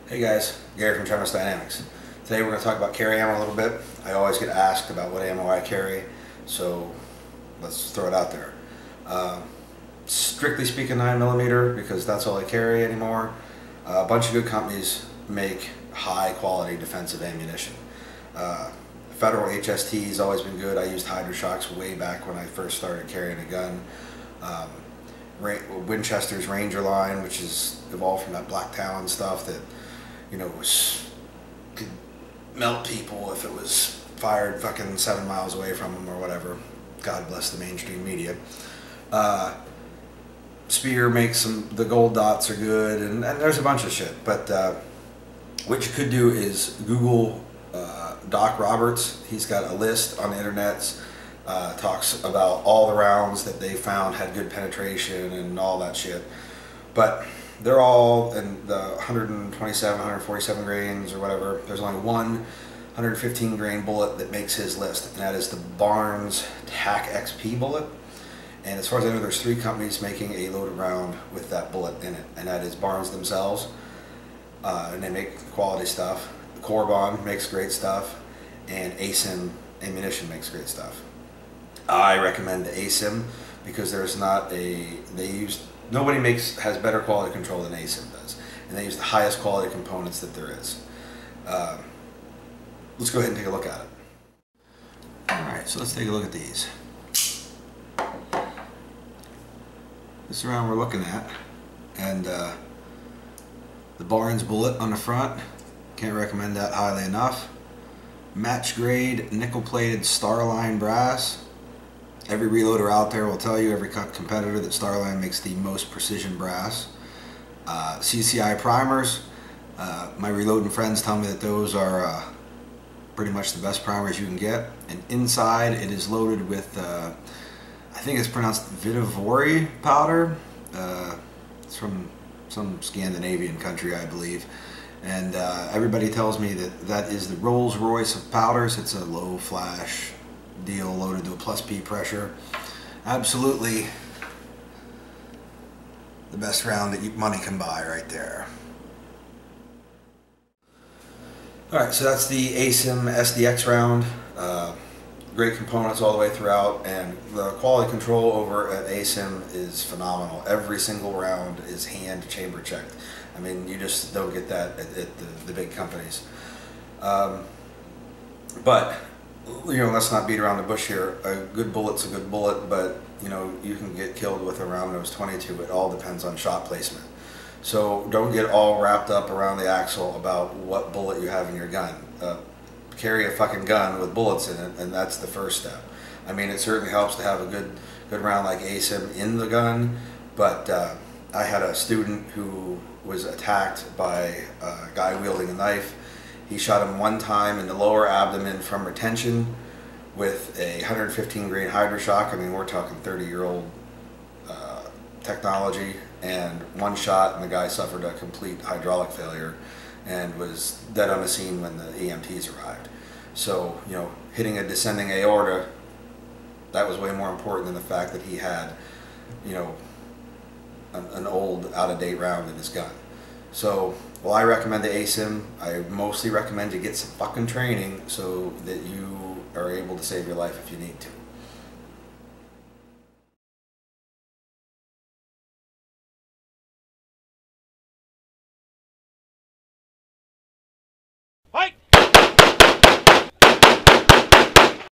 Hey guys, Garry from Tremis. Today we're going to talk about carry ammo a little bit. I always get asked about what ammo I carry, so let's throw it out there. Strictly speaking 9mm, because that's all I carry anymore. A bunch of good companies make high quality defensive ammunition. Federal HST has always been good. I used Hydroshocks way back when I first started carrying a gun. Winchester's Ranger line, which is evolved from that Black Talon stuff that, you know, could melt people if it was fired fucking 7 miles away from them or whatever. God bless the mainstream media. Spear makes the gold dots are good, and there's a bunch of shit. But what you could do is Google Doc Roberts. He's got a list on the internet. Talks about all the rounds that they found had good penetration and all that shit. But they're all in the 127, 147 grains or whatever. There's only one 115 grain bullet that makes his list, and that is the Barnes TAC XP bullet. And as far as I know, there's 3 companies making a loaded round with that bullet in it, and that is Barnes themselves, and they make quality stuff. Corbon makes great stuff, and ASYM Ammunition makes great stuff. I recommend the ASYM because there's not nobody has better quality control than ASYM does, and they use the highest quality components that there is. Let's go ahead and take a look at it. Alright, so let's take a look at these. This round we're looking at, and the Barnes bullet on the front, can't recommend that highly enough. Match grade nickel plated Starline brass. Every reloader out there will tell you, every competitor, that Starline makes the most precision brass. CCI primers, my reloading friends tell me that those are pretty much the best primers you can get. And inside it is loaded with, I think it's pronounced Vitivori powder. It's from some Scandinavian country, I believe. And everybody tells me that that is the Rolls Royce of powders. It's a low flash deal loaded to a +P pressure. Absolutely the best round that money can buy right there. Alright, so that's the ASYM SDX round. Great components all the way throughout, and the quality control over at ASYM is phenomenal. Every single round is hand chamber checked. I mean, you just don't get that at the big companies. But you know, let's not beat around the bush here. A good bullet's a good bullet, but you know, you can get killed with a round nose 22. It all depends on shot placement. So don't get all wrapped up around the axle about what bullet you have in your gun. Carry a fucking gun with bullets in it, and that's the first step. I mean, it certainly helps to have a good round like ASYM in the gun, but I had a student who was attacked by a guy wielding a knife. He shot him one time in the lower abdomen from retention with a 115 grain Hydroshock. I mean, we're talking 30-year-old technology, and one shot and the guy suffered a complete hydraulic failure and was dead on the scene when the EMTs arrived. So, you know, hitting a descending aorta, that was way more important than the fact that he had, you know, an old, out-of-date round in his gun. So, well, I recommend the ASYM. I mostly recommend you get some fucking training so that you are able to save your life if you need to.